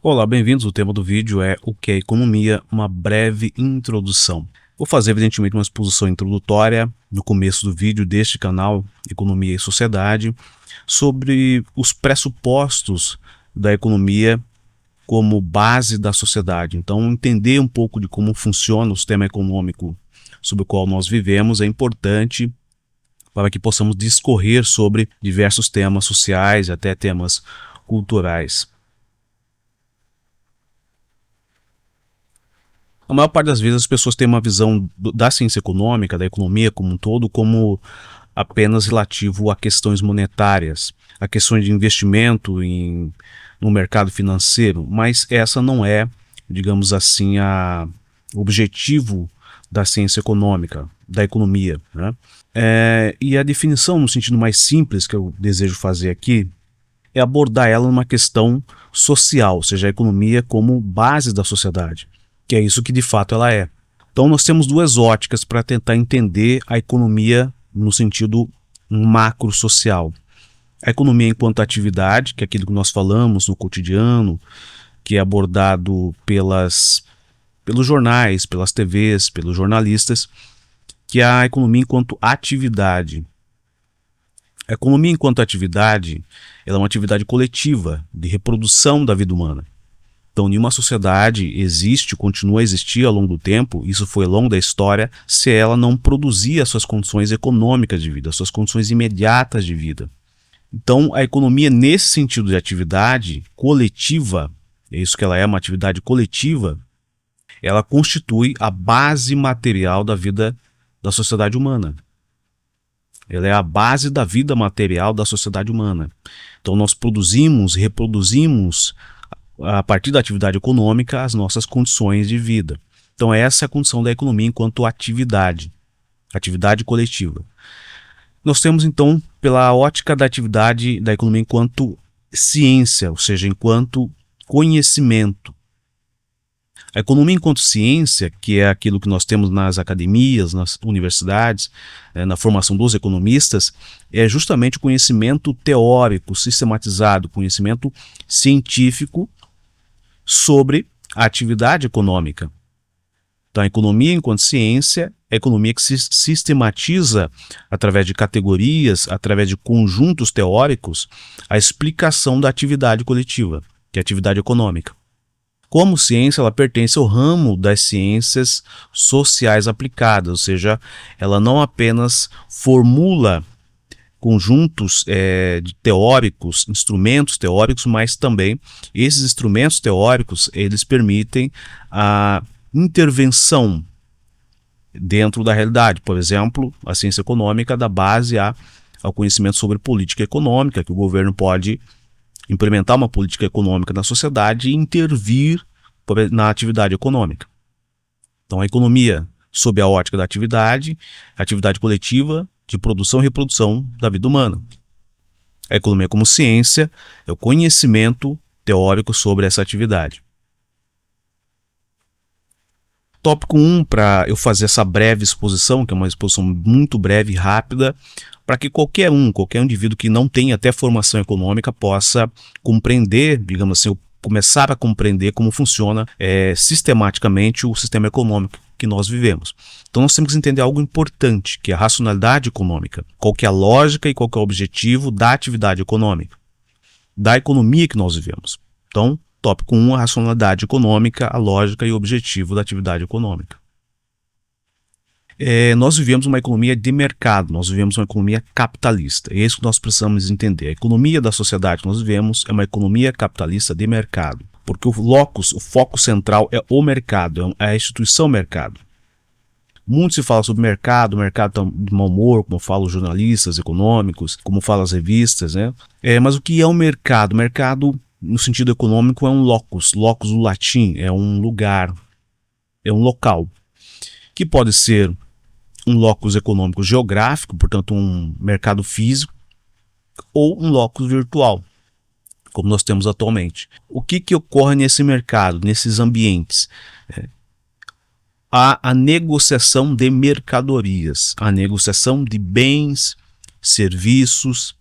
Olá, bem-vindos. O tema do vídeo é o que é economia, uma breve introdução. Vou fazer, evidentemente, uma exposição introdutória no começo do vídeo deste canal, Economia e Sociedade, sobre os pressupostos da economia como base da sociedade. Então, entender um pouco de como funciona o sistema econômico sob o qual nós vivemos é importante para que possamos discorrer sobre diversos temas sociais, até temas culturais. A maior parte das vezes as pessoas têm uma visão da ciência econômica, da economia como um todo, como apenas relativo a questões monetárias, a questões de investimento no mercado financeiro, mas essa não é, digamos assim, o objetivo da ciência econômica, da economia, né? E a definição, no sentido mais simples que eu desejo fazer aqui, é abordar ela numa questão social, ou seja, a economia como base da sociedade, que é isso que de fato ela é. Então nós temos duas óticas para tentar entender a economia no sentido macro social. A economia enquanto atividade, que é aquilo que nós falamos no cotidiano, que é abordado pelos jornais, pelas TVs, pelos jornalistas, que é a economia enquanto atividade. A economia enquanto atividade, ela é uma atividade coletiva de reprodução da vida humana. Então, nenhuma sociedade existe, continua a existir ao longo do tempo, isso foi ao longo da história, se ela não produzir as suas condições econômicas de vida, as suas condições imediatas de vida. Então, a economia, nesse sentido de atividade coletiva, é isso que ela é, uma atividade coletiva, ela constitui a base material da vida da sociedade humana. Ela é a base da vida material da sociedade humana. Então, nós produzimos, reproduzimos a partir da atividade econômica, as nossas condições de vida. Então essa é a condição da economia enquanto atividade coletiva. Nós temos então, pela ótica da atividade da economia enquanto ciência, ou seja, enquanto conhecimento. A economia enquanto ciência, que é aquilo que nós temos nas academias, nas universidades, na formação dos economistas, é justamente o conhecimento teórico, sistematizado, conhecimento científico sobre a atividade econômica. Então, a economia enquanto ciência é a economia que se sistematiza através de categorias, através de conjuntos teóricos, a explicação da atividade coletiva, que é a atividade econômica. Como ciência, ela pertence ao ramo das ciências sociais aplicadas, ou seja, ela não apenas formula conjuntos teóricos, instrumentos teóricos, mas também esses instrumentos teóricos, eles permitem a intervenção dentro da realidade. Por exemplo, a ciência econômica dá base ao conhecimento sobre política econômica, que o governo pode implementar uma política econômica na sociedade e intervir na atividade econômica. Então, a economia, sob a ótica da atividade coletiva, de produção e reprodução da vida humana. A economia como ciência é o conhecimento teórico sobre essa atividade. Tópico 1, para eu fazer essa breve exposição, que é uma exposição muito breve e rápida, para que qualquer indivíduo que não tenha até formação econômica possa compreender, digamos assim, começar a compreender como funciona sistematicamente o sistema econômico que nós vivemos. Então nós temos que entender algo importante, que é a racionalidade econômica. Qual que é a lógica e qual que é o objetivo da atividade econômica, da economia que nós vivemos. Então, tópico 1, a racionalidade econômica, a lógica e o objetivo da atividade econômica. Nós vivemos uma economia de mercado, nós vivemos uma economia capitalista. É isso que nós precisamos entender. A economia da sociedade que nós vivemos é uma economia capitalista de mercado. Porque o foco central é o mercado, é a instituição mercado. Muito se fala sobre mercado está de mau humor, como falam os jornalistas econômicos, como falam as revistas, né? Mas o que é o mercado? O mercado, no sentido econômico, é um locus do latim, é um lugar, é um local, que pode ser um locus econômico geográfico, portanto um mercado físico, ou um locus virtual, como nós temos atualmente. O que ocorre nesse mercado, nesses ambientes? Há a negociação de mercadorias, a negociação de bens, serviços,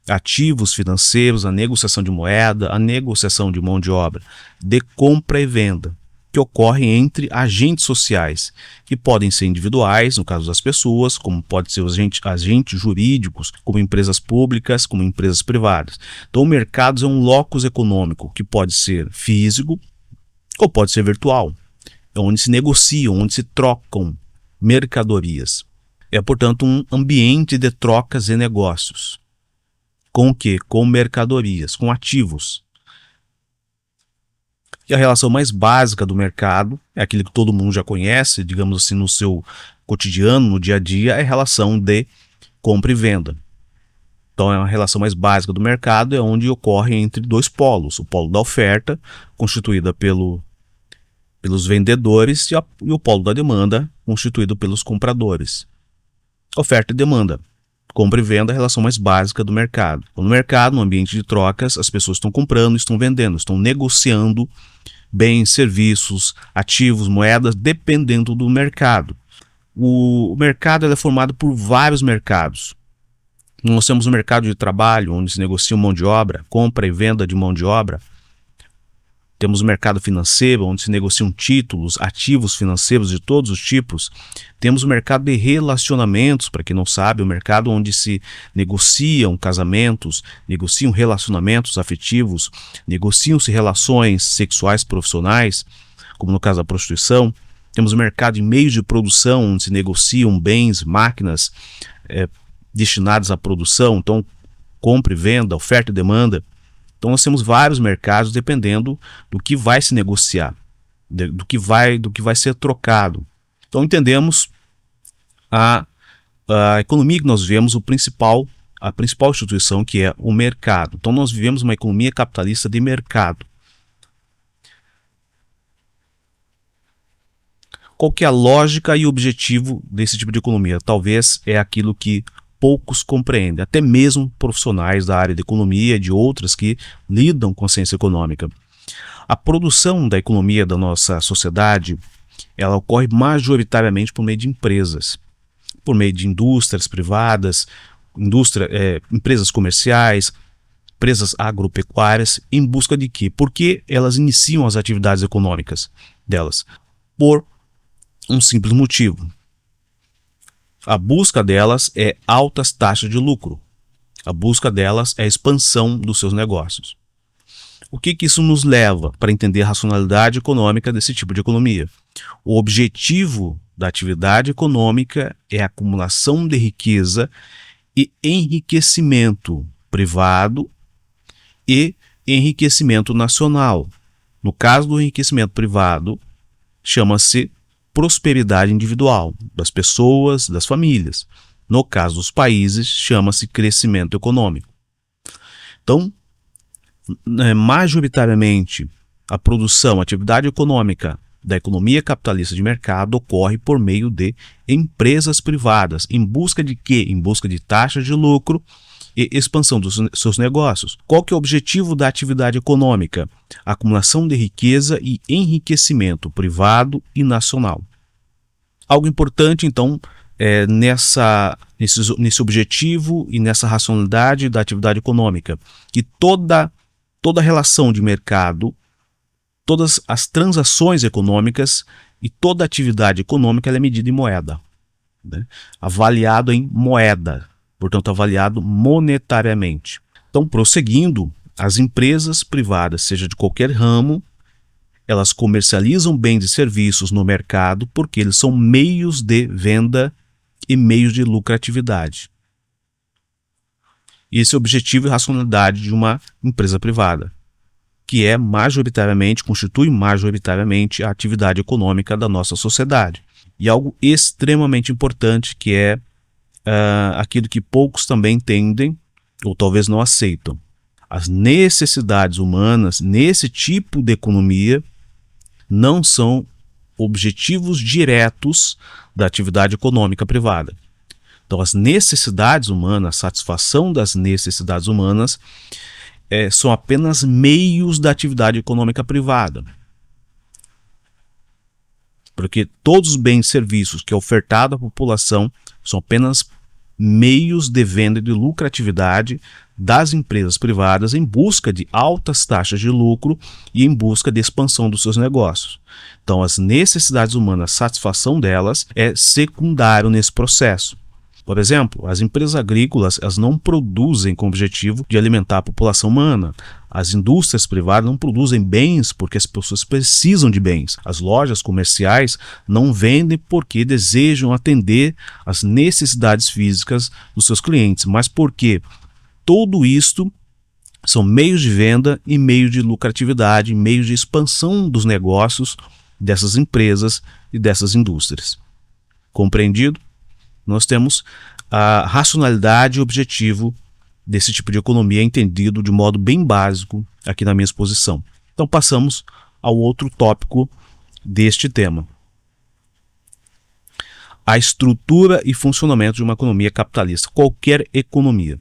ativos financeiros, a negociação de moeda, a negociação de mão de obra, de compra e venda, que ocorre entre agentes sociais, que podem ser individuais, no caso das pessoas, como pode ser os agentes jurídicos, como empresas públicas, como empresas privadas. Então, o mercado é um locus econômico, que pode ser físico ou pode ser virtual, é onde se negociam, onde se trocam mercadorias. É, portanto, um ambiente de trocas e negócios. Com o quê? Com mercadorias, com ativos. E a relação mais básica do mercado, é aquilo que todo mundo já conhece, digamos assim, no seu cotidiano, no dia a dia, é a relação de compra e venda. Então, é uma relação mais básica do mercado, é onde ocorre entre dois polos. O polo da oferta, constituída pelos vendedores, e o polo da demanda, constituído pelos compradores. Oferta e demanda. Compra e venda é a relação mais básica do mercado. No mercado, no ambiente de trocas, as pessoas estão comprando, estão vendendo, estão negociando bens, serviços, ativos, moedas, dependendo do mercado. O mercado é formado por vários mercados. Nós temos o mercado de trabalho, onde se negocia mão de obra, compra e venda de mão de obra. Temos o mercado financeiro, onde se negociam títulos, ativos financeiros de todos os tipos. Temos o mercado de relacionamentos, para quem não sabe, o mercado onde se negociam casamentos, negociam relacionamentos afetivos, negociam-se relações sexuais profissionais, como no caso da prostituição. Temos o mercado de meios de produção, onde se negociam bens, máquinas destinadas à produção, então compra e venda, oferta e demanda. Então nós temos vários mercados dependendo do que vai se negociar, do que vai ser trocado. Então entendemos a economia que nós vivemos, a principal instituição, que é o mercado. Então nós vivemos uma economia capitalista de mercado. Qual que é a lógica e o objetivo desse tipo de economia? Talvez é aquilo que poucos compreendem, até mesmo profissionais da área de economia e de outras que lidam com a ciência econômica. A produção da economia da nossa sociedade, ela ocorre majoritariamente por meio de empresas, por meio de indústrias privadas, empresas comerciais, empresas agropecuárias, em busca de quê? Porque elas iniciam as atividades econômicas delas por um simples motivo. A busca delas é altas taxas de lucro. A busca delas é a expansão dos seus negócios. O que isso nos leva para entender a racionalidade econômica desse tipo de economia? O objetivo da atividade econômica é a acumulação de riqueza e enriquecimento privado e enriquecimento nacional. No caso do enriquecimento privado, chama-se prosperidade individual das pessoas, das famílias. No caso dos países, chama-se crescimento econômico. Então, majoritariamente, a produção, a atividade econômica da economia capitalista de mercado ocorre por meio de empresas privadas. Em busca de quê? Em busca de taxas de lucro e expansão dos seus negócios. Qual que é o objetivo da atividade econômica? Acumulação de riqueza e enriquecimento privado e nacional. Algo importante, então, nesse objetivo e nessa racionalidade da atividade econômica, que toda relação de mercado, todas as transações econômicas e toda atividade econômica ela é medida em moeda, né? Avaliado em moeda, portanto avaliado monetariamente. Então, prosseguindo, as empresas privadas, seja de qualquer ramo, elas comercializam bens e serviços no mercado porque eles são meios de venda e meios de lucratividade. Esse é o objetivo e racionalidade de uma empresa privada, que constitui majoritariamente a atividade econômica da nossa sociedade. E algo extremamente importante que é aquilo que poucos também entendem ou talvez não aceitam. As necessidades humanas nesse tipo de economia não são objetivos diretos da atividade econômica privada. Então, as necessidades humanas, a satisfação das necessidades humanas são apenas meios da atividade econômica privada. Porque todos os bens e serviços que é ofertado à população são apenas meios de venda e de lucratividade das empresas privadas em busca de altas taxas de lucro e em busca de expansão dos seus negócios. Então, as necessidades humanas, a satisfação delas é secundário nesse processo. Por exemplo, as empresas agrícolas elas não produzem com o objetivo de alimentar a população humana. As indústrias privadas não produzem bens porque as pessoas precisam de bens. As lojas comerciais não vendem porque desejam atender às necessidades físicas dos seus clientes, mas porque tudo isto são meios de venda e meios de lucratividade, meios de expansão dos negócios dessas empresas e dessas indústrias. Compreendido? Nós temos a racionalidade e objetivo desse tipo de economia entendido de modo bem básico aqui na minha exposição. Então passamos ao outro tópico deste tema. A estrutura e funcionamento de uma economia capitalista, qualquer economia.